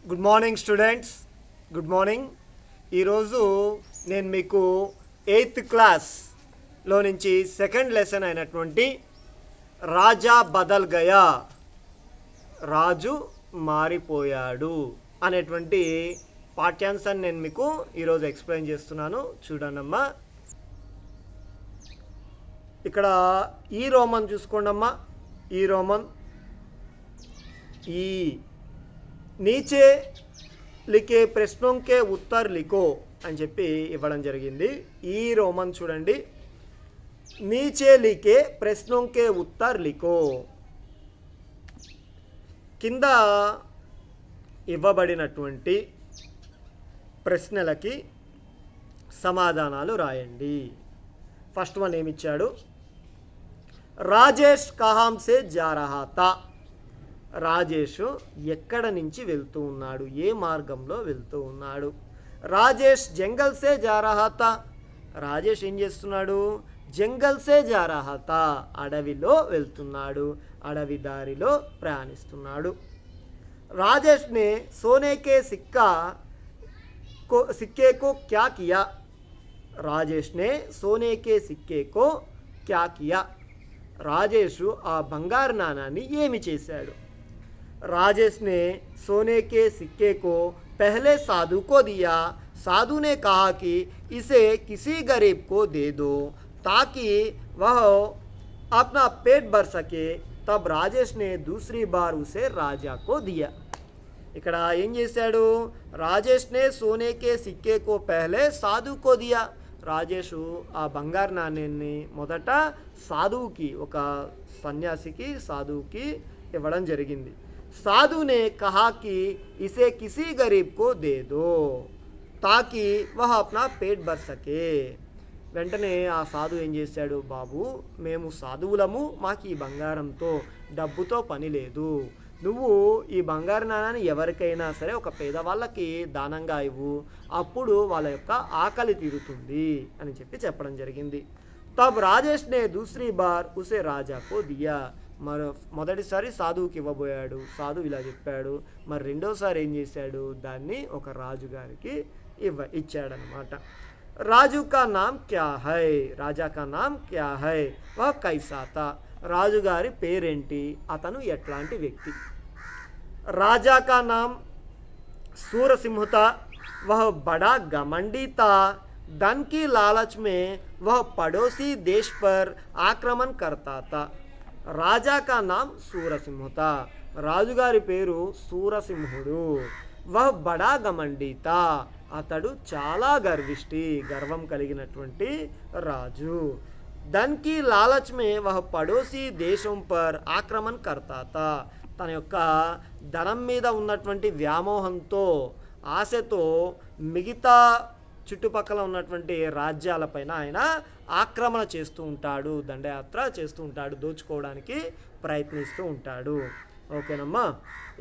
Good morning students, good morning. ఈరోజు నేను మీకు 8th క్లాస్లో నుంచి సెకండ్ లెసన్ అయినటువంటి రాజా బదల్ గయా, రాజు మారిపోయాడు అనేటువంటి పాఠ్యాంశాన్ని నేను మీకు ఈరోజు ఎక్స్ప్లెయిన్ చేస్తున్నాను. చూడండమ్మా, ఇక్కడ ఈ రోమన్ చూసుకోండమ్మా. ఈ రోమన్ ఈ नीचे लिखे प्रश्नों के उत्तर लिखो అని చెప్పి ఇవ్వడం జరిగింది. ఈ రోమన్ చూడండి, नीचे लिखे प्रश्नों के उत्तर लिखो. కింద ఇవ్వబడినటువంటి ప్రశ్నలకి సమాధానాలు రాయండి. ఫస్ట్ వన్ ఏమిచ్చాడు? రాజేష్ కహాం సే జా రహా తా. రాజేష్ ఎక్కడ నుంచి వెళ్తూ ఉన్నాడు, ఏ మార్గంలో వెళ్తూ ఉన్నాడు? రాజేష్ జంగల్ సే జా రహా తా. రాజేష్ ఏం చేస్తున్నాడు? జంగల్ సే జా రహా తా, అడవిలో వెళ్తున్నాడు, అడవి దారిలో ప్రయాణిస్తున్నాడు. రాజేష్ నే సోనే కే సిక్కే కో క్యా కియా. రాజేష్ నే సోనే కే సిక్కే కో క్యా కియా. రాజేష్ ఆ బంగారు నాణాన్ని ఏమి చేశాడు? राजेश ने सोने के सिक्के को पहले साधु को दिया. साधु ने कहा कि इसे किसी गरीब को दे दो ताकि वह अपना पेट भर सके. तब राजेश ने दूसरी बार उसे राजा को दिया. ఇక్కడ ఏం చేశాడు? రాజేష్ నే సోనే కే సిక్కే కో పహలే సాధు కో దియా. రాజేషు ఆ బంగారు నాణ్యాన్ని మొదట సాధువుకి, ఒక సన్యాసికి, సాధువుకి ఇవ్వడం జరిగింది. साधु ने कहा कि इसे किसी गरीब को दे दो ताकि वह अपना पेट भर सके. వెంటనే ఆ సాధు ఏం చేశాడు? బాబు, మేము సాధువులము, మాకు ఈ బంగారంతో, డబ్బుతో పని లేదు. నువ్వు ఈ బంగారు నాణాన్ని ఎవరికైనా సరే, ఒక పేదవాళ్ళకి దానంగా ఇవ్వు, అప్పుడు వాళ్ళ యొక్క ఆకలి తీరుతుంది అని చెప్పడం జరిగింది. తబ్ రాజేష్ నే దూసరీ బార్ ఉసే రాజాకు దియా. మొదటిసారి సాధువుకి ఇవ్వబోయాడు, సాధువు ఇలా చెప్పాడు. మరి రెండోసారి ఏం చేశాడు? దాన్ని ఒక రాజుగారికి ఇచ్చాడనమాట. రాజు కా నామ్ క్యా హై, రాజా కా నామ్ క్యా హై, వహ్ కైసా తా. రాజుగారి పేరేంటి, అతను ఎట్లాంటి వ్యక్తి? రాజా కా నామ్ सूरसिंह था. वह बड़ा घमंडी था. धन की लालच में वह पड़ोसी देश पर आक्रमण करता था. రాజా కా నామ్ సూరసింహ తా. రాజుగారి పేరు సూరసింహుడు. వహ్ బడా గమండి తా. అతడు చాలా గర్విష్టి, గర్వం కలిగినటువంటి రాజు. ధన్ కి లాలచ్ మే వహ్ పడోసీ దేశం పర్ ఆక్రమణ్ కర్తా తా. తన యొక్క ధనం మీద ఉన్నటువంటి వ్యామోహంతో, ఆశతో మిగతా చుట్టుపక్కల ఉన్నటువంటి రాజ్యాలపైన ఆయన ఆక్రమణ చేస్తూ ఉంటాడు, దండయాత్ర చేస్తూ ఉంటాడు, దోచుకోవడానికి ప్రయత్నిస్తూ ఉంటాడు. ఓకేనమ్మా.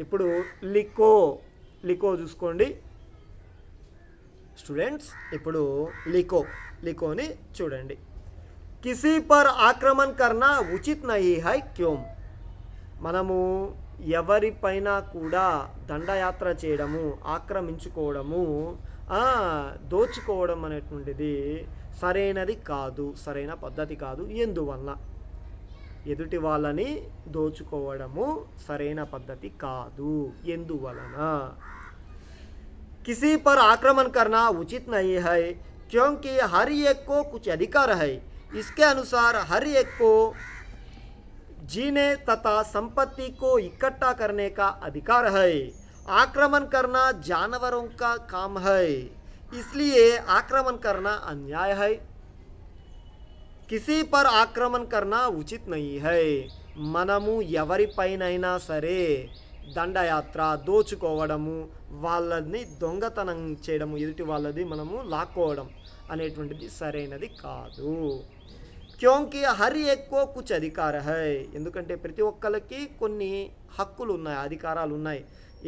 ఇప్పుడు లికో చూసుకోండి స్టూడెంట్స్. ఇప్పుడు లికోని చూడండి. కిసీ పర్ ఆక్రమణ కర్నా ఉచిత్ నహీ హై క్యోం. మనము ఎవరిపైన కూడా దండయాత్ర చేయడము, ఆక్రమించుకోవడము, దోచుకోవడం అనేటువంటిది సరైనది కాదు, సరైన పద్ధతి కాదు. ఎందువల్ల? ఎదుటి వాళ్ళని దోచుకోవడము సరైన పద్ధతి కాదు. ఎందువలన? किसी पर आक्रमण करना उचित नहीं है क्योंकि हर एक को कुछ अधिकार है. इसके अनुसार हर एक को जीने तथा संपत्ति को इकट्ठा करने का अधिकार है. आक्रमण करना जानवरों का काम है, इसलिए आक्रमण करना अन्याय है. किसी पर आक्रमण करना उचित नहीं है. మనము ఎవరిపైనైనా సరే దండయాత్ర, దోచుకోవడము, వాళ్ళని దొంగతనం చేయడము, ఎదుటి వాళ్ళది మనము లాక్కోవడం అనేటువంటిది సరైనది కాదు. క్యోంకి హర్ ఎక్కో కుచ్ అధికార హై. ఎందుకంటే ప్రతి ఒక్కరికి కొన్ని హక్కులు ఉన్నాయి, అధికారాలు ఉన్నాయి.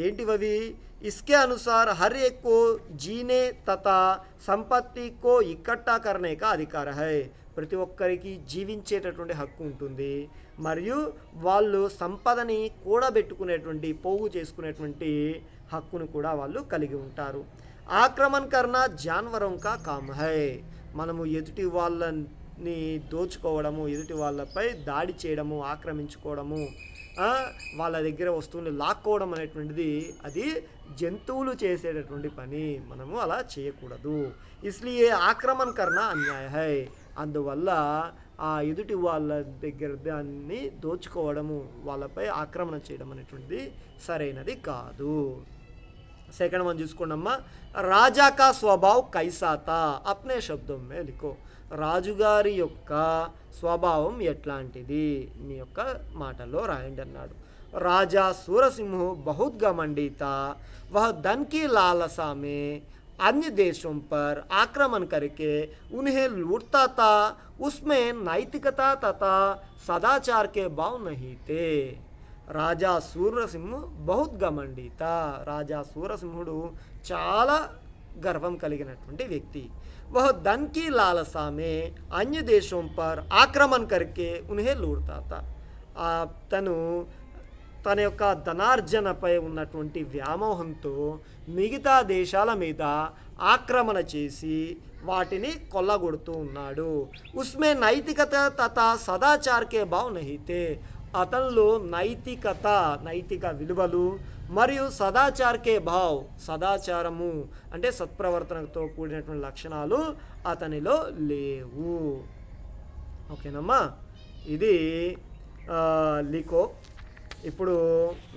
ఏంటివవి? इसके अनुसार हर एक को जीने तथा संपत्ति को इकट्ठा करने का अधिकार है. ప్రతి ఒక్కరికి జీవించేటటువంటి హక్కు ఉంటుంది, మరియు వాళ్ళు సంపదని కూడబెట్టుకునేటువంటి పోగు చేసుకునేటువంటి హక్కును కూడా వాళ్ళు కలిగి ఉంటారు. ఆక్రమణ కర్నా జాన్వరం కా కామ్ హై. మనము ఎదుటి వాళ్ళని దోచుకోవడము, ఎదుటి వాళ్ళపై దాడి చేయడము, ఆక్రమించుకోవడము, వాళ్ళ దగ్గర వస్తువుని లాక్కోవడం అనేటువంటిది అది జంతువులు చేసేటటువంటి పని. మనము అలా చేయకూడదు. ఇస్లియే ఆక్రమణ కర్నా అన్యాయ హై. అందువల్ల ఆ ఎదుటి వాళ్ళ దగ్గర దాన్ని దోచుకోవడము, వాళ్ళపై ఆక్రమణ చేయడం అనేటువంటిది సరైనది కాదు. Second one చూసుకోండమ్మా. రాజా కా స్వభావ్ కైసాతా అప్నే శబ్దం మే లిఖో. రాజుగారి యొక్క స్వభావం ఎట్లాంటిది మీ యొక్క మాటల్లో రాయండి అన్నాడు. రాజా सूरसिंह बहुत घमंडी था। वह धन की लालसा में अन्य देशों पर आक्रमण करके उन्हें लूटता था। उसमें नैतिकता तथा सदाचार के भाव नहीं थे। రాజా సూరసింహ బహుత్ గమండి తా. రాజా సూరసింహుడు చాలా గర్వం కలిగినటువంటి వ్యక్తి. वह धन की लालसा में अन्य देशों पर आक्रमण करके उन्हें लूटता था. తను తన యొక్క ధనార్జనపై ఉన్నటువంటి వ్యామోహంతో మిగతా దేశాల మీద ఆక్రమణ చేసి వాటిని కొల్లగొడుతూ ఉన్నాడు. ఉస్మే నైతికత తథా సదాచార్కే భావ్ నహితే. అతనిలో నైతిక విలువలు మరియు సదాచార్కే భావ్, సదాచారము అంటే సత్ప్రవర్తనతో కూడినటువంటి లక్షణాలు అతనిలో లేవు. ఓకేనమ్మా, ఇది లిఖో. ఇప్పుడు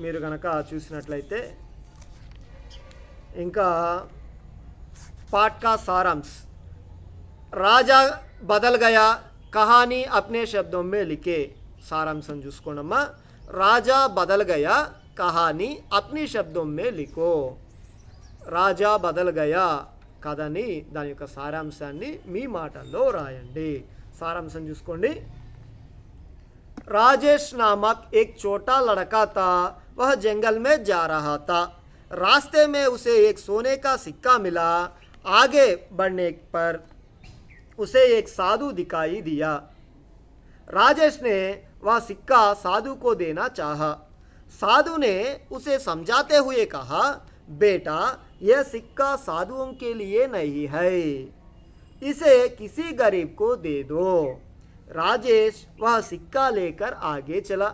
మీరు కనుక చూసినట్లయితే ఇంకా పాఠ్ కా సారాంశ్. రాజా బదల్ గయా కహానీ అప్నే శబ్దం మే లిఖే. సారాంశం చూసుకోండమ్మా. రాజా బదల్ గయా కహానీ అప్ని శబ్దం మే లిఖో. రాజా బదల్ గయా కథని దాని యొక్క సారాంశాన్ని మీ మాటల్లో రాయండి. సారాంశం చూసుకోండి. राजेश नामक एक छोटा लड़का था। वह जंगल में जा रहा था। रास्ते में उसे एक सोने का सिक्का मिला। आगे बढ़ने पर उसे एक साधु दिखाई दिया। राजेश ने वह सिक्का साधु को देना चाहा। साधु ने उसे समझाते हुए कहा, बेटा यह सिक्का साधुओं के लिए नहीं है, इसे किसी गरीब को दे दो। राजेश वह सिक्का लेकर आगे चला।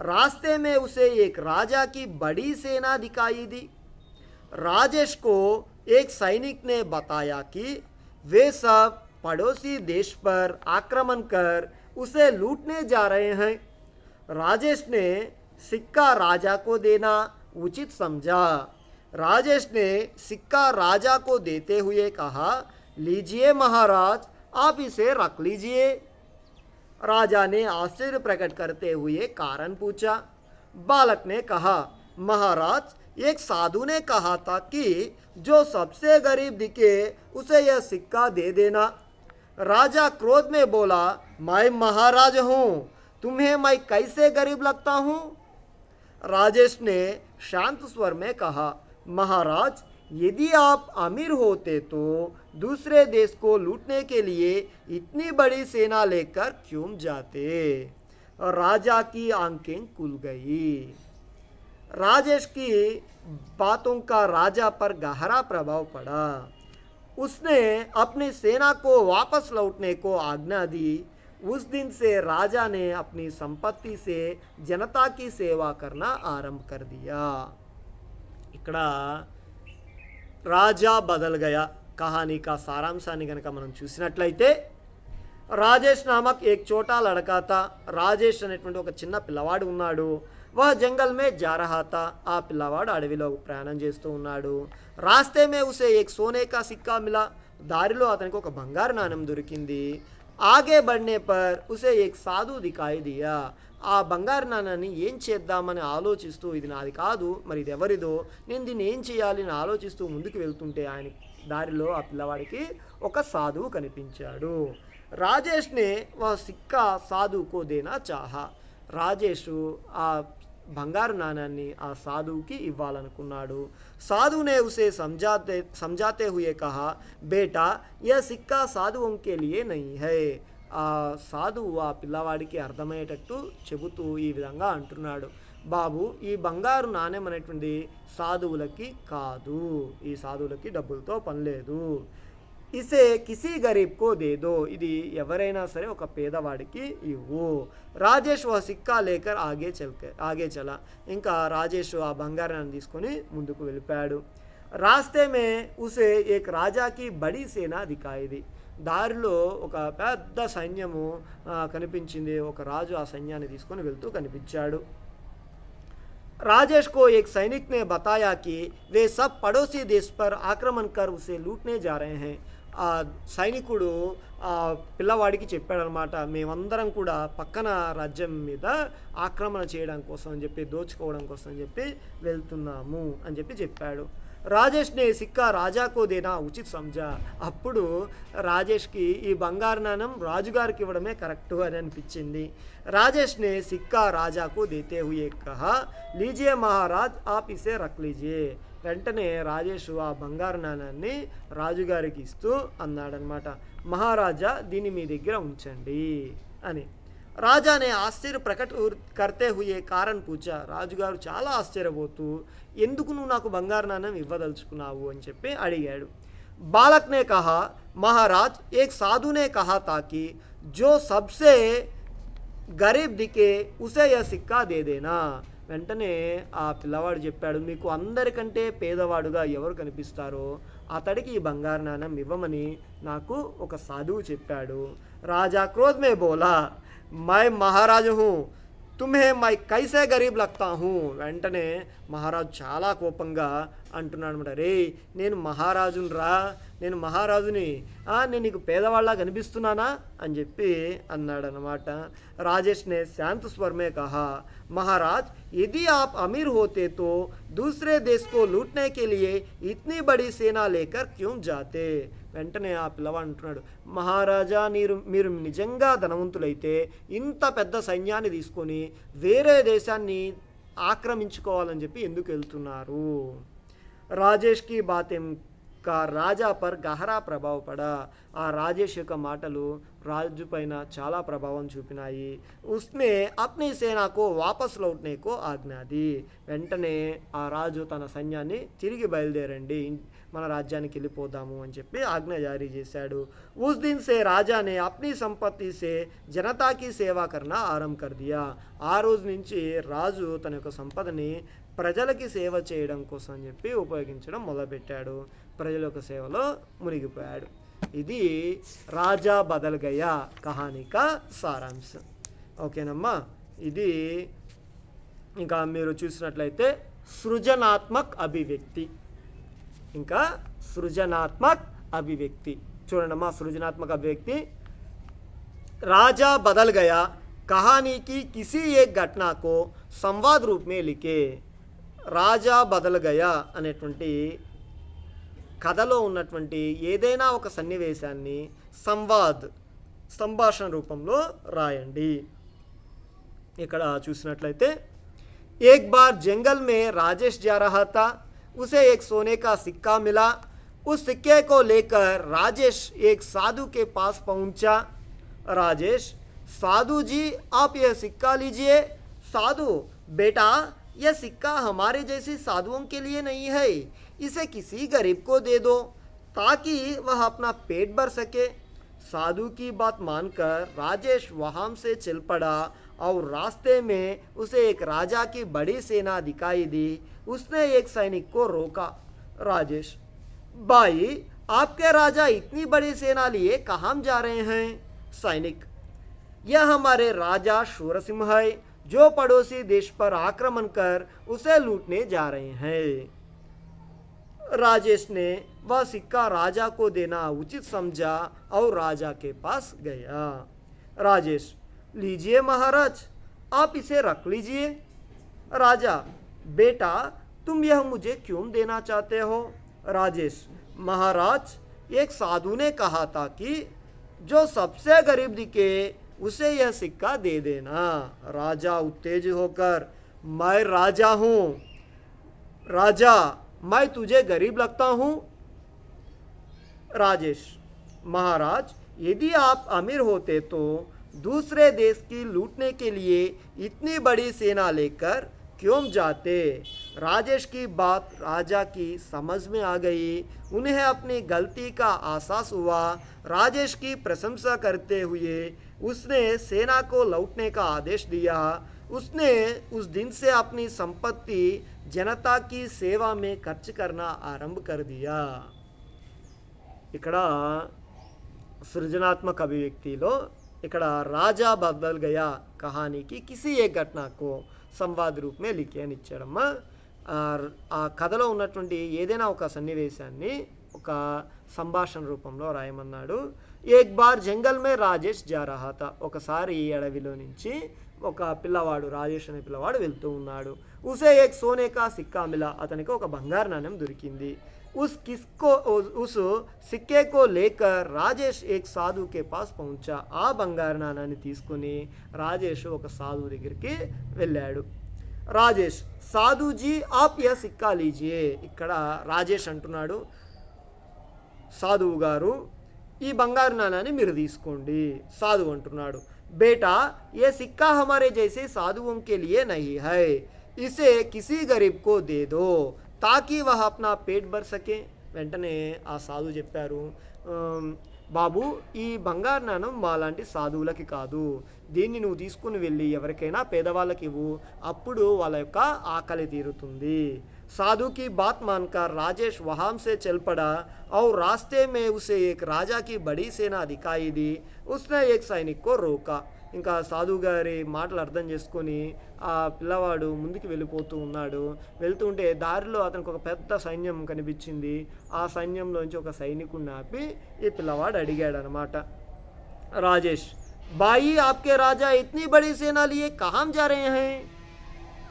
रास्ते में उसे एक राजा की बड़ी सेना दिखाई दी। राजेश को एक सैनिक ने बताया कि वे सब पड़ोसी देश पर आक्रमण कर उसे लूटने जा रहे हैं। राजेश ने सिक्का राजा को देना उचित समझा। राजेश ने सिक्का राजा को देते हुए कहा, लीजिए महाराज, आप इसे रख लीजिए। राजा ने आश्चर्य प्रकट करते हुए कारण पूछा। बालक ने कहा, महाराज एक साधु ने कहा था कि जो सबसे गरीब दिखे उसे यह सिक्का दे देना। राजा क्रोध में बोला, मैं महाराज हूँ, तुम्हें मैं कैसे गरीब लगता हूँ? राजेश ने शांत स्वर में कहा, महाराज यदि आप अमीर होते तो दूसरे देश को लूटने के लिए इतनी बड़ी सेना लेकर क्यों जाते? और राजा की आंखें खुल गई। राजेश की बातों का राजा पर गहरा प्रभाव पड़ा। उसने अपनी सेना को वापस लौटने को आज्ञा दी। उस दिन से राजा ने अपनी संपत्ति से जनता की सेवा करना आरंभ कर दिया. ఇక్కడ రాజా బదల్ గయా కహానీ కా సారాంశాన్ని కనుక మనం చూసినట్లయితే, రాజేష్ నామక్ ఏక్ చోటా లడకా తా, రాజేష్ అనేటువంటి ఒక చిన్న పిల్లవాడు ఉన్నాడు. వహ జంగల్ మే జా రహా తా, ఆ పిల్లవాడు అడవిలో ప్రయాణం చేస్తూ ఉన్నాడు. రాస్తే మే ఉసే ఏక్ సోనే కా సిక్కా మిలా, దారిలో అతనికి ఒక బంగారు నాణెం దొరికింది. ఆగే బడ్నే పర్ ఉసే ఏక్ సాధు దికాయి దియా, ఆ బంగారు నాణాన్ని ఏం చేద్దామని ఆలోచిస్తూ, ఇది నాది కాదు, మరి ఇది ఎవరిదో, నేను దీన్ని ఏం చేయాలి అని ఆలోచిస్తూ ముందుకు వెళ్తుంటే ఆయన దారిలో ఆ పిల్లవాడికి ఒక సాధువు కనిపించాడు. రాజేష్నే వహ సిక్కా సాధువుకో దేనా చాహా, రాజేషు ఆ బంగారు నాణాన్ని ఆ సాధువుకి ఇవ్వాలనుకున్నాడు. సాధువునే ఉసే समझाते हुए कहा, बेटा यह सिक्का साधुओं के लिए नहीं है, ఆ సాధువు ఆ పిల్లవాడికి అర్థమయ్యేటట్టు చెబుతూ ఈ విధంగా అంటున్నాడు, బాబు ఈ బంగారు నాణ్యం అనేటువంటి సాధువులకి కాదు, ఈ సాధువులకి డబ్బులతో పని లేదు, ఇసే కిసీ గరీబ్ కో దేదో, ఇది ఎవరైనా సరే ఒక పేదవాడికి ఇవ్వు. రాజేష్ వह సిక్కా లేకర్ ఆగే చలా, ఇంకా రాజేష్ ఆ బంగారాన్ని తీసుకొని ముందుకు వెళ్ళిపోయాడు. రాస్తే మే ఉసే ఏక్ రాజాకి బడి సేనా దికాయిది, దారిలో ఒక పెద్ద సైన్యము కనిపించింది, ఒక రాజు ఆ సైన్యాన్ని తీసుకొని వెళ్తూ కనిపించాడు. राजेश को एक सैनिक ने बताया कि वे सब पड़ोसी देश पर आक्रमण कर उसे लूटने जा रहे हैं. ఆ సైనికుడు ఆ పిల్లవాడికి చెప్పాడనమాట, మేమందరం కూడా పక్కన రాజ్యం మీద ఆక్రమణ చేయడం కోసం అని చెప్పి, దోచుకోవడం కోసం అని చెప్పి వెళ్తున్నాము అని చెప్పి చెప్పాడు. రాజేష్నే సిక్కా రాజాకో దేనా ఉచిత్ సంజా, అప్పుడు రాజేష్కి ఈ బంగారు నాణం రాజుగారికి ఇవ్వడమే కరెక్టు అని అనిపించింది. రాజేష్నే సిక్కా రాజాకు దేతే హుయే కహా లీజియే మహారాజ్ ఆప్ ఇసే రఖ్ లీజియే, వెంటనే రాజేష్ ఆ బంగారు నాణాన్ని రాజుగారికి ఇస్తూ అన్నాడనమాట, మహారాజా దీన్ని మీ దగ్గర ఉంచండి అని. రాజానే ఆశ్చర్య ప్రకట్ కర్తే హుయే కారణ్ పూచా, రాజుగారు చాలా ఆశ్చర్యపోతూ ఎందుకు నువ్వు నాకు బంగారు నాణ్యం ఇవ్వదలుచుకున్నావు అని చెప్పి అడిగాడు. బాలక్నే కహా మహారాజ్ ఏక్ సాధునే కహా తాకి జో సబ్సే గరీబ్ దికే ఉసే యా సిక్కా దేదేనా, వెంటనే ఆ పిల్లవాడు చెప్పాడు, మీకు అందరికంటే పేదవాడుగా ఎవరు కనిపిస్తారో అతడికి ఈ బంగారు నాణ్యం ఇవ్వమని నాకు ఒక సాధువు చెప్పాడు. రాజా క్రోధ్ మే బోలా మై మహారాజు హూ తుమ్హే మై కైసే గరీబ్ లగ్తా హూ, వెంటనే మహారాజు చాలా కోపంగా అంటున్నాడు అనమాట, రే నేను మహారాజుని రా, నేను మహారాజుని, నేను నీకు పేదవాళ్ళ కనిపిస్తున్నానా అని చెప్పి అన్నాడనమాట. రాజేష్నే శాంత స్వరమే కహా महाराज यदि आप अमीर होते तो दूसरे देश को लूटने के लिए इतनी बड़ी सेना लेकर क्यों जाते, వెంటనే ఆ పిల్లవాడు అంటున్నాడు, మహారాజా మీరు నిజంగా ధనవంతులైతే ఇంత పెద్ద సైన్యాన్ని తీసుకొని వేరే దేశాన్ని ఆక్రమించుకోవాలని చెప్పి ఎందుకు వెళ్తున్నారు. రాజేష్కి బాతేం కా రాజా పర్ గహరా ప్రభావ పడా, ఆ రాజేష్ యొక్క మాటలు రాజు పైన చాలా ప్రభావం చూపినాయి. ఉస్నే అప్నీ సేనాకో వాపస్ లౌట్నేకో ఆజ్ఞాది, వెంటనే ఆ రాజు తన సైన్యాన్ని తిరిగి బయలుదేరండి, మన రాజ్యానికి వెళ్ళిపోదాము అని చెప్పి ఆజ్ఞ జారీ చేశాడు. ఉస్ దిన్ సే రాజానే అప్నీ సంపత్తి సే జనతాకి సేవా కర్నా ఆరంభ కర్ దియా, ఆ రోజు నుంచి రాజు తన యొక్క సంపదని ప్రజలకి సేవ చేయడం కోసం అని చెప్పి ఉపయోగించడం మొదలుపెట్టాడు, ప్రజల యొక్క సేవలో మునిగిపోయాడు. ఇది రాజా బదల్ గయా కహానీ కా సారాంశం. ఓకేనమ్మా, ఇది ఇంకా మీరు చూసినట్లయితే సృజనాత్మక్ అభివ్యక్తి, ఇంకా సృజనాత్మక్ అభివ్యక్తి చూడండమ్మా. సృజనాత్మక అభివ్యక్తి, राजा बदल गया कहानी की किसी एक घटना को संवाद रूप में लिखे. రాజా బదల్ గయా అనేటువంటి కథలో ఉన్నటువంటి ఏదైనా ఒక సన్నివేశాన్ని సంభాషణ రూపంలో రాయండి. ఇక్కడ చూసినట్లయితే एक बार जंगल में राजेश जा रहा था, उसे एक सोने का सिक्का मिला. उस सिक्के को लेकर राजेश एक साधु के पास पहुंचा. राजेश, साधु जी आप यह सिक्का लीजिए. साधु, बेटा यह सिक्का हमारे जैसे साधुओं के लिए नहीं है, इसे किसी गरीब को दे दो ताकि वह अपना पेट भर सके. साधु की बात मानकर राजेश वहां से चल पड़ा और रास्ते में उसे एक राजा की बड़ी सेना दिखाई दी. उसने एक सैनिक को रोका. राजेश, भाई आपके राजा इतनी बड़ी सेना लिए कहाँ जा रहे हैं. सैनिक, यह हमारे राजा शूरसिंह है जो पड़ोसी देश पर आक्रमण कर उसे लूटने जा रहे हैं. राजेश ने वह सिक्का राजा को देना उचित समझा और राजा के पास गया. राजेश, लीजिए महाराज, आप इसे रख लीजिए. राजा, बेटा तुम यह मुझे क्यों देना चाहते हो. राजेश, महाराज एक साधु ने कहा था कि जो सबसे गरीब दिखे उसे यह सिक्का दे देना. राजा उत्तेजित होकर, मैं राजा हूं, राजा मैं तुझे गरीब लगता हूं. राजेश, महाराज यदि आप अमीर होते तो दूसरे देश की लूटने के लिए इतनी बड़ी सेना लेकर क्यों जाते। राजेश की बात राजा की समझ में आ गई। उन्हें अपनी गलती का एहसास हुआ। राजेश की प्रशंसा करते हुए उसने सेना को लौटने का आदेश दिया। उसने उस दिन से अपनी संपत्ति जनता की सेवा में खर्च करना आरंभ कर दिया। ఇక్కడ सृजनात्मक अभिव्यक्तिలో ఇక్కడ राजा बदल गया कहानी की किसी एक घटना को संवाद रूप में लिखे అని ఇచ్చాడమ్మా। ఆ కథలో ఉన్నటువంటి ఏదైనా ఒక సన్నివేశాన్ని ఒక సంభాషణ రూపంలో రాయమన్నాడు। ఏక్ బార్ జంగల్ మే రాజేష్ జా రహా తా, ఒకసారి ఈ అడవిలో నుంచి ఒక పిల్లవాడు రాజేష్ అనే పిల్లవాడు వెళ్తూ ఉన్నాడు। ఉసే ఏక్ సోనే కా సిక్కా మిలా, అతనికి ఒక బంగారు నాణెం దొరికింది। उस सिक्के को लेकर राजेश एक साधु के पास पहुंचा। ఆ బంగారు నాణాన్ని తీసుకొని రాజేష్ ఒక సాధువు దగ్గరికి వెళ్ళాడు। రాజేష్ సాధు జీ ఆప్ యా సిక్కా లీజియే, ఇక్కడ రాజేష్ అంటున్నాడు సాధువు గారు ఈ బంగారు నాణాన్ని మీరు తీసుకోండి। సాధువు అంటున్నాడు बेटा ये सिक्का हमारे जैसे साधुओं के लिए नहीं है, इसे किसी गरीब को दे दो ताकि वह अपना पेट भर सके। వెంటనే ఆ సాధువు చెప్పారు బాబు ఈ బంగారు నాణం మాలాంటి సాధువులకి కాదు, దీన్ని నువ్వు తీసుకుని వెళ్ళి ఎవరికైనా పేదవాళ్ళకి ఇవ్వు, అప్పుడు వాళ్ళ యొక్క ఆకలి తీరుతుంది। साधु की बात मानकर राजेश वहां से चल पड़ा और रास्ते में उसे एक राजा की बड़ी सेना दिखाई दी। उसने एक सैनिक को रोका। ఇంకా సాధువు గారి మాటలు అర్థం చేసుకొని ఆ పిల్లవాడు ముందుకు వెళ్ళిపోతూ ఉన్నాడు। వెళ్తుంటే దారిలో అతనికి ఒక పెద్ద సైన్యం కనిపించింది। ఆ సైన్యంలోంచి ఒక సైనికుడిని ఆపి ఈ పిల్లవాడు అడిగాడు అనమాట, రాజేష్ బాయి ఆప్కే రాజా ఇతనీ బड़ी सेना लिए कहां जा रहे हैं।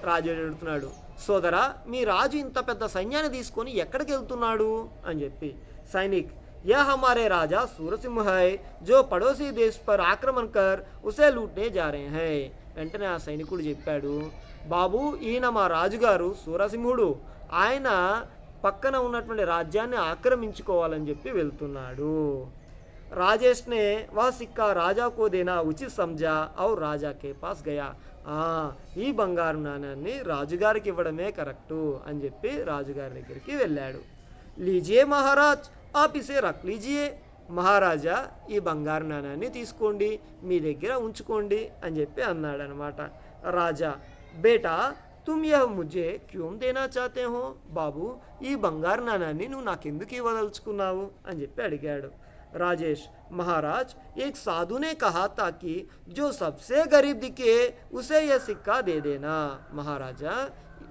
రాజేష్ అడుగుతున్నాడు సోదరా మీ రాజు ఇంత పెద్ద సైన్యాన్ని తీసుకొని ఎక్కడికి వెళ్తున్నాడు అని చెప్పి। సైనిక్ यह हमारे राजा सूरसिंह है जो पड़ोसी देश पर आक्रमण कर उसे लूटने जा रहे हैं। వెంటనే ఆ సైనికుడు చెప్పాడు బాబు ఈయన మా రాజుగారు సూరసింహుడు, ఆయన పక్కన ఉన్నటువంటి రాజ్యాన్ని ఆక్రమించుకోవాలని చెప్పి వెళ్తున్నాడు। राजेश ने वह सिक्का राजा को देना उचित समझा और राजा के पास गया। ఈ బంగారు నాణాన్ని రాజుగారికి ఇవ్వడమే కరెక్టు అని చెప్పి రాజుగారి దగ్గరికి వెళ్ళాడు। लीजिए महाराज आप इसे रख लीजिए, మహారాజా ఈ బంగారు నాణాన్ని తీసుకోండి మీ దగ్గర ఉంచుకోండి అని చెప్పి అన్నాడు అనమాట। రాజా బేటా तुम यह मुझे क्यों देना चाहते हो, బాబు ఈ బంగారు నాణాన్ని నువ్వు నాకెందుకు ఇవ్వదలుచుకున్నావు అని చెప్పి అడిగాడు। राजेश महाराज एक साधु ने कहा था कि जो सबसे गरीब दिखे उसे यह सिक्का दे देना। महाराजा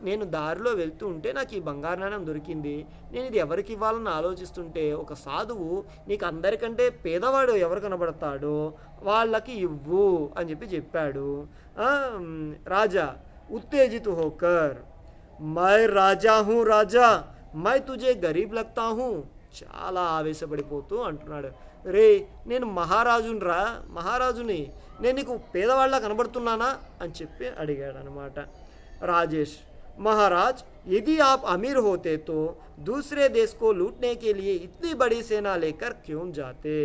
నేను దారిలో వెళ్తూ ఉంటే నాకు ఈ బంగారు నాణం దొరికింది, నేను ఇది ఎవరికి ఇవ్వాలని ఆలోచిస్తుంటే ఒక సాధువు నీకు అందరికంటే పేదవాడు ఎవరు కనబడతాడో వాళ్ళకి ఇవ్వు అని చెప్పి చెప్పాడు। రాజా उत्तेजित होकर मैं राजा हूँ राजा मैं तुझे गरीब लगता हूँ, చాలా ఆవేశపడిపోతూ అంటున్నాడు రే నేను మహారాజునిరా మహారాజుని, నేను నీకు పేదవాళ్ళ కనబడుతున్నానా అని చెప్పి అడిగాడు అనమాట। राजेश महाराज यदि आप अमीर होते तो दूसरे देश को लूटने के लिए इतनी बड़ी सेना लेकर क्यों जाते।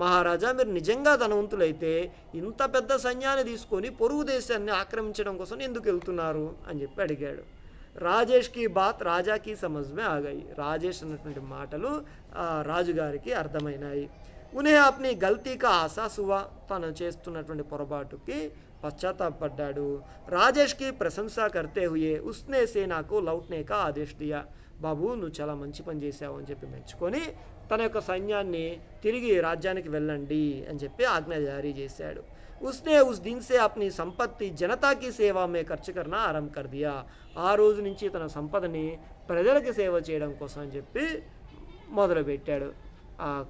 మహారాజా మీరు నిజంగా ధనవంతులైతే ఇంత పెద్ద సైన్యాన్ని తీసుకొని పొరుగు దేశాన్ని ఆక్రమించడం కోసం ఎందుకు వెళ్తున్నారు అని చెప్పి అడిగాడు। రాజేష్ కి బాత్ రాజాకి సమజ్ మే ఆ గయి, రాజేష్ అన్నటువంటి మాటలు రాజుగారికి అర్థమైనాయి। उन्हें अपनी गलती का एहसास हुआ, తను చేస్తున్నటువంటి పొరపాటుకి పశ్చాత్తాపడ్డాడు। राजेश की प्रशंसा करते हुए उसने सेना को लौटने का आदेश दिया। బాబు నువ్వు చాలా మంచి పని చేశావు అని చెప్పి మెచ్చుకొని తన యొక్క సైన్యాన్ని తిరిగి రాజ్యానికి వెళ్ళండి అని చెప్పి ఆజ్ఞ జారీ చేశాడు। उसने उस दिन से अपनी संपत्ति जनता की सेवा में खर्च करना आरंभ कर दिया। ఆ రోజు నుంచి తన సంపదని ప్రజలకు సేవ చేయడం కోసం అని చెప్పి మొదలుపెట్టాడు,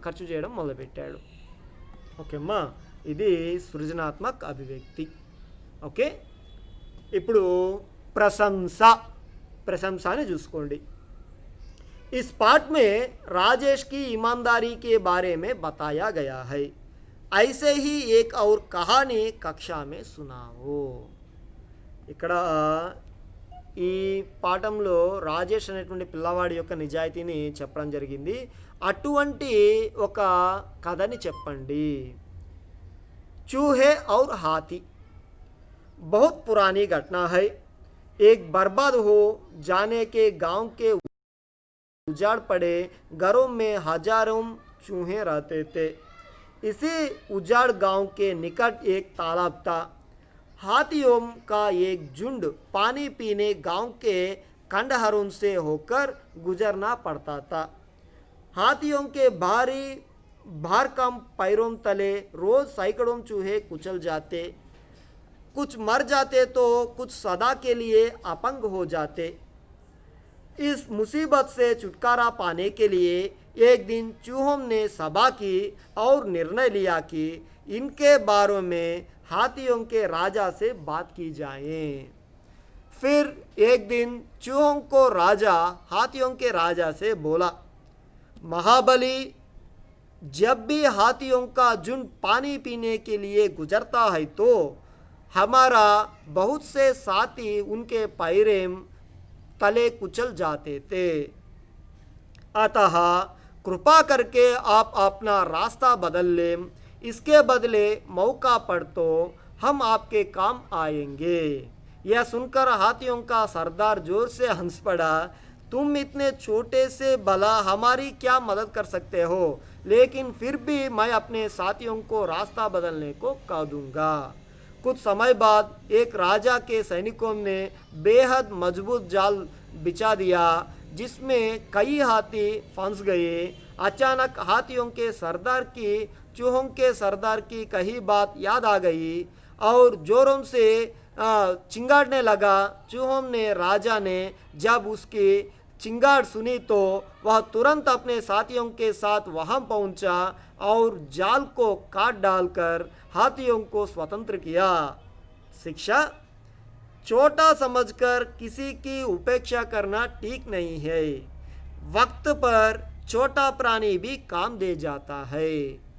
ఖర్చు చేయడం మొదలుపెట్టాడు। ఓకే అమ్మా, ఇది సృజనాత్మక అభివ్యక్తి। ఓకే, ఇప్పుడు ప్రశంసని చూసుకోండి। इस पाठ में राजेश की ईमानदारी के बारे में बताया गया है। ऐसे ही एक और कहानी कक्षा में सुनाओ। ఇక్కడ ఈ పాఠంలో రాజేష్ అనేటువంటి పిల్లవాడి యొక్క నిజాయితీని చెప్పడం జరిగింది. అటువంటి ఒక కథని చెప్పండి. चूहे और हाथी। बहुत पुरानी घटना है। एक बर्बाद हो जाने के गांव के उजाड़ पड़े घरों में हजारों चूहे रहते थे। इसी उजाड़ गांव के निकट एक तालाब था। हाथियों का एक झुंड पानी पीने गांव के खंडहरों से होकर गुजरना पड़ता था। हाथियों के भारी भारकम पैरों तले रोज सैकड़ों चूहे कुचल जाते। कुछ मर जाते तो कुछ सदा के लिए अपंग हो जाते। इस मुसीबत से छुटकारा पाने के लिए एक दिन चूहों ने सभा की और निर्णय लिया कि इनके बारे में हाथियों के राजा से बात की जाए। फिर एक दिन चूहों को राजा हाथियों के राजा से बोला, महाबली, जब भी हाथियों का झुंड पानी पीने के लिए गुजरता है तो हमारा बहुत से साथी उनके पैरों तले कुचल जाते थे। अतः कृपा करके आप अपना रास्ता बदल लें। इसके बदले मौका पड़ तो हम आपके काम आएंगे। यह सुनकर हाथियों का सरदार जोर से हंस पड़ा। तुम इतने छोटे से भला हमारी क्या मदद कर सकते हो, लेकिन फिर भी मैं अपने साथियों को रास्ता बदलने को कह दूंगा। कुछ समय बाद एक राजा के सैनिकों ने बेहद मजबूत जाल बिछा दिया जिसमें कई हाथी फंस गए। अचानक हाथियों के सरदार की चूहों के सरदार की कही बात याद आ गई और जोरों से चिंगाड़ने लगा। चूहों ने राजा ने जब उसकी चिंगाड़ सुनी तो वह तुरंत अपने साथियों के साथ वहां पहुंचा और जाल को काट डालकर हाथियों को स्वतंत्र किया। शिक्षा, छोटा समझकर किसी की उपेक्षा करना ठीक नहीं है। वक्त पर छोटा प्राणी भी काम दे जाता है।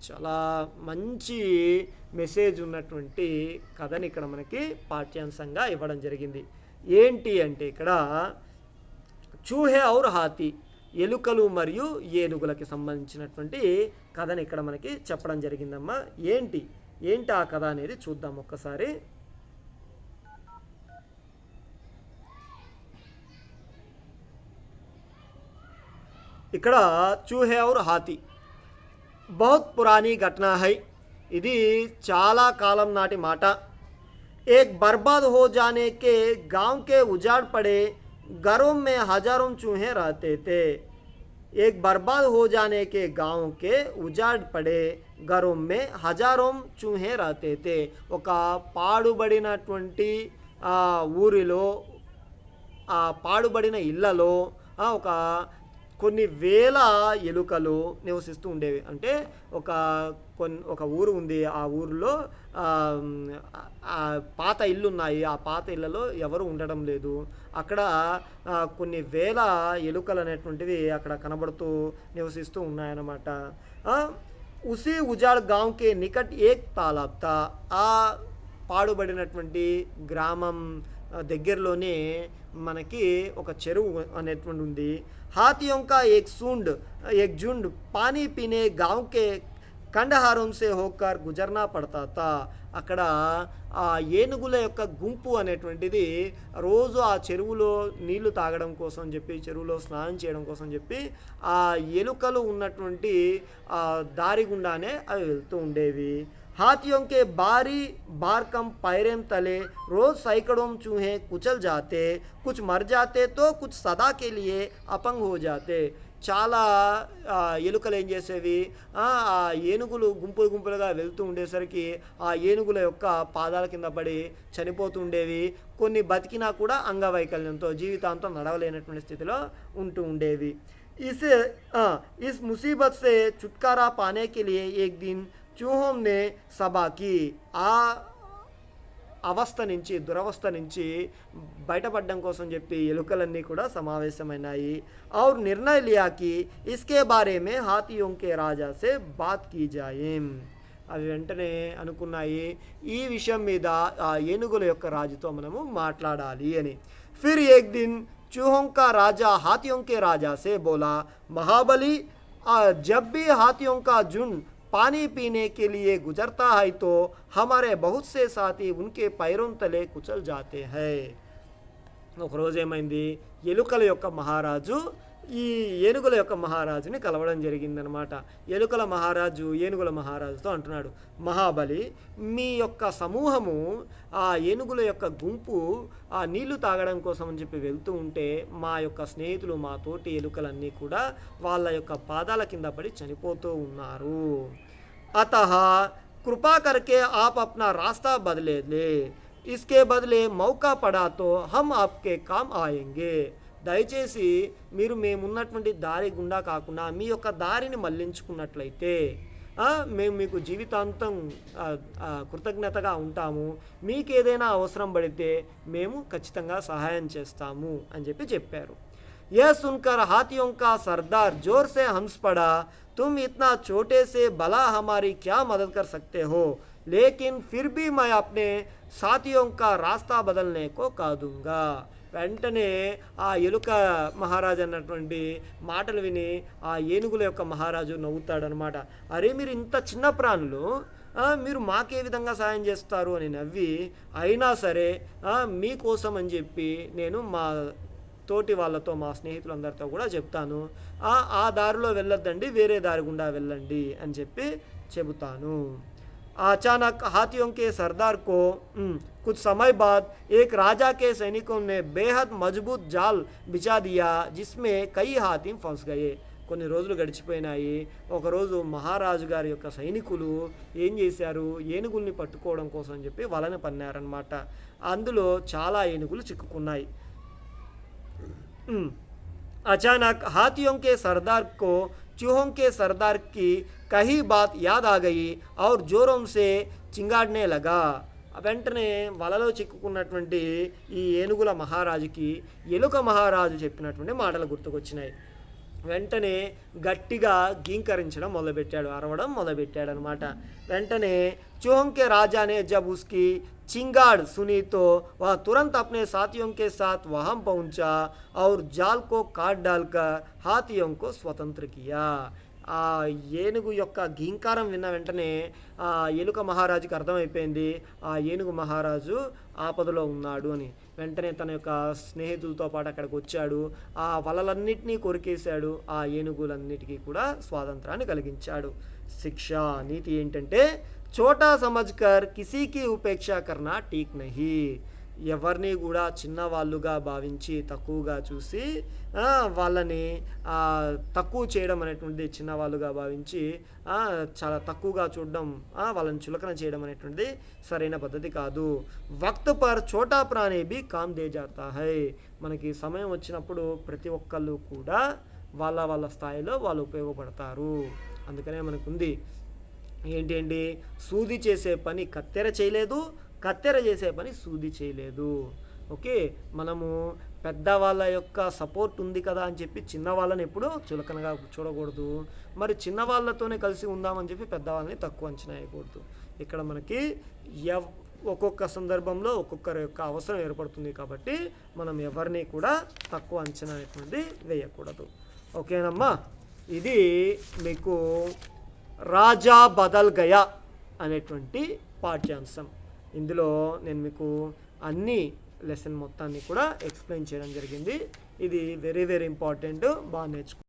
చాలా మంచి మెసేజ్ ఉన్నటువంటి కథని ఇక్కడ మనకి పాఠ్యాంశంగా ఇవ్వడం జరిగింది. ఏంటి అంటే ఇక్కడ చూహే ఔర్ హాతీ, ఎలుకలు మరియు ఏనుగులకి సంబంధించినటువంటి కథని ఇక్కడ మనకి చెప్పడం జరిగిందమ్మా. ఏంటి ఆ కథ అనేది చూద్దాం ఒక్కసారి. ఇక్కడ చూహే ఔర్ హాతీ बहुत पुरानी घटना है। ఇది చాలా కాలం నాటి మాట. एक बर्बाद हो जाने के गांव के उजाड़ पड़े घरों में हजारों चूहे रहते थे। एक बर्बाद हो जाने के गांव के उजाड़ पड़े घरों में हजारों चूहे रहते थे. ఒక పాడుబడినటువంటి ఊరిలో పాడుబడిన ఇళ్లలో ఒక కొన్ని వేల ఎలుకలు నివసిస్తూ ఉండేవి. అంటే ఒక ఊరు ఉంది. ఆ ఊరిలో పాత ఇల్లు ఉన్నాయి. ఆ పాత ఇళ్లలో ఎవరు ఉండడం లేదు. అక్కడ కొన్ని వేల ఎలుకలు అనేటువంటివి అక్కడ కనబడుతూ నివసిస్తూ ఉన్నాయన్నమాట. ఉసి ఉజాడ్ గాంవ్ కే నికట్ ఏక్ తాలాబ్ తా. ఆ పాడుబడినటువంటి గ్రామం దగ్గరలోనే మనకి ఒక చెరువు అనేటువంటి ఉంది. हाथियों का एक झुंड पानी पीने गांव के खंडहारों से होकर गुजरना पड़ता था. అక్కడ ఆ ఏనుగుల యొక్క గుంపు అనేటువంటిది రోజు ఆ చెరువులో నీళ్లు తాగడం కోసం చెప్పి, చెరువులో స్నానం చేయడం కోసం చెప్పి ఆ ఎలుకలు ఉన్నటువంటి దారి గుండానే అవి వెళ్తూ ఉండేవి. हाथियों के बारी बारकम पैरें तले रोज सैकड़ों चूहे कुचल जाते। कुछ मर जाते तो कुछ सदा के लिए अपंग हो जाते. చాలా ఎలుకలు ఏం చేసేవి, ఆ ఏనుగులు గుంపులు గుంపులుగా వెళ్తూ ఉండేసరికి ఆ ఏనుగుల యొక్క పాదాల కింద పడి చనిపోతూ ఉండేవి. కొన్ని బతికినా కూడా అంగవైకల్యంతో జీవితాంతం నడవలేనటువంటి స్థితిలో ఉంటూ ఉండేవి. इस मुसीबत से छुटकारा पाने के लिए एक दिन चूहों ने सभा की. ఆ అవస్థ నుంచి, దురవస్థ నుంచి బయటపడడం కోసం చెప్పి ఎలుకలన్నీ కూడా సమావేశమైనాయి. और निर्णय लिया कि इसके बारे में हाथियों के राजा से बात की जाए. అవి వెంటనే అనుకున్నాయి ఈ విషయం మీద ఆ ఏనుగుల యొక్క రాజుతో మనము మాట్లాడాలి అని. फिर एक दिन चूहों का राजा हाथियों के राजा से बोला, महाबली, जब भी हाथियों का झुंड पानी पीने के लिए गुजरता है तो हमारे बहुत से साथी उनके पैरों तले कुचल जाते हैं. ఒకరోజు ఏమైంది, ఎలుకల యొక్క మహారాజు ఈ ఏనుగుల యొక్క మహారాజుని కలవడం జరిగిందనమాట. ఎలుకల మహారాజు ఏనుగుల మహారాజుతో అంటున్నాడు, మహాబలి, మీ యొక్క సమూహము ఆ ఏనుగుల యొక్క గుంపు ఆ నీళ్లు తాగడం కోసం అని చెప్పి వెళ్తూ ఉంటే మా యొక్క స్నేహితులు, మా తోటి ఎలుకలన్నీ కూడా వాళ్ళ యొక్క పాదాల కింద పడి చనిపోతూ ఉన్నారు. अतः कृपा करके आप अपना रास्ता बदले ले, इसके बदले मौका पड़ा तो हम आपके काम आएंगे. దయచేసి మీరు మేమున్నటువంటి దారి గుండా కాకుండా మీ యొక్క దారిని మళ్లించుకున్నట్లయితే మేము మీకు జీవితాంతం కృతజ్ఞతగా ఉంటాము. మీకు ఏదైనా అవసరం పడితే మేము ఖచ్చితంగా సహాయం చేస్తాము అని చెప్పారు. यह सुनकर हाथियों का सरदार जोर से हंस पड़ा, तुम इतना छोटे से भला हमारी क्या मदद कर सकते हो, लेकिन फिर भी मैं अपने साथियों का रास्ता बदलने को कह दूंगा. వెంటనే ఆ ఎలుక మహారాజు అన్నటువంటి మాటలు విని ఆ ఏనుగుల యొక్క మహారాజు నవ్వుతాడనమాట. అరే, మీరు ఇంత చిన్న ప్రాణులు, మీరు మాకే విధంగా సాయం చేస్తారు అని నవ్వి, అయినా సరే మీకోసం అని చెప్పి నేను మా తోటి వాళ్ళతో, మా స్నేహితులందరితో కూడా చెప్తాను, ఆ దారిలో వెళ్ళొద్దండి, వేరే దారి గుండా వెళ్ళండి అని చెబుతాను. अचानक हाथियों के सरदार को कुछ समय बाद एक राजा के सैनिकों ने बेहद मजबूत जाल बिछा दिया, जिसमें कई हाथी फंस गए. కొన్ని రోజులు గడిచిపోయినాయి. ఒకరోజు మహారాజు గారి యొక్క సైనికులు ఏం చేశారు, ఏనుగుల్ని పట్టుకోవడం కోసం చెప్పి వలని పన్నారనమాట. అందులో చాలా ఏనుగులు చిక్కుకున్నాయి. अचानक हाथियों के सरदार को चूहों के सरदार की कही बात याद आ गई और जोरों से चिंगाड़ने लगा. వెంటనే వలలో చిక్కుకున్నటువంటి ఈ ఏనుగుల మహారాజుకి ఎలుక మహారాజు చెప్పినటువంటి మాటలు గుర్తుకొచ్చినాయి. వెంటనే గట్టిగా గీంకరించడం మొదలుపెట్టాడు, అరవడం మొదలుపెట్టాడు అనమాట. వెంటనే चूहों के राजा ने जब उसकी चिंगाड़ सुनी तो वह तुरंत अपने साथियों के साथ वहां पहुंचा और जाल को काट डालकर हाथियों को स्वतंत्र किया. ఆ ఏనుగు యొక్క గీంకారం విన్న వెంటనే ఆ ఎలుక మహారాజుకి అర్థమైపోయింది ఆ ఏనుగు మహారాజు ఆపదలో ఉన్నాడు అని. వెంటనే తన యొక్క స్నేహితులతో పాటు అక్కడికి వచ్చాడు. ఆ వలలన్నిటినీ కొరికేశాడు. ఆ ఏనుగులన్నిటికీ కూడా స్వాతంత్రాన్ని కలిగించాడు. శిక్ష, నీతి ఏంటంటే, చోటా సమజ్కర్ కిసీకి ఉపేక్ష కర్నా ఠీక్ నహీ. ఎవరిని కూడా చిన్నవాళ్ళుగా భావించి తక్కువగా చూసి వాళ్ళని తక్కువ చేయడం అనేటువంటిది, చిన్నవాళ్ళుగా భావించి చాలా తక్కువగా చూడడం, వాళ్ళని చులకన చేయడం అనేటువంటిది సరైన పద్ధతి కాదు. వక్త్ పర్ చోటా ప్రాణి బి కామ్ దే జాతా హై. మనకి సమయం వచ్చినప్పుడు ప్రతి ఒక్కళ్ళు కూడా వాళ్ళ వాళ్ళ స్థాయిలో వాళ్ళు ఉపయోగపడతారు. అందుకనే మనకుంది ఏంటి, సూది చేసే పని కత్తెర చేయలేదు, కత్తెర చేసే పని సూది చేయలేదు. ఓకే, మనము పెద్దవాళ్ళ యొక్క సపోర్ట్ ఉంది కదా అని చెప్పి చిన్నవాళ్ళని ఎప్పుడూ చులకనగా చూడకూడదు. మరి చిన్నవాళ్ళతోనే కలిసి ఉందామని చెప్పి పెద్దవాళ్ళని తక్కువ అంచనా వేయకూడదు. ఇక్కడ మనకి ఒక్కొక్క సందర్భంలో ఒక్కొక్కరి యొక్క అవసరం ఏర్పడుతుంది కాబట్టి మనం ఎవరిని కూడా తక్కువ అంచనా అనేటువంటి వేయకూడదు. ఓకేనమ్మా, ఇది మీకు రాజా బదల్ గయా అనేటువంటి పాఠ్యాంశం. ఇందులో నేను మీకు అన్ని లెసన్ మొత్తాన్ని కూడా ఎక్స్ప్లెయిన్ చేయడం జరిగింది. ఇది వెరీ వెరీ ఇంపార్టెంట్, బాగా నేర్చుకో.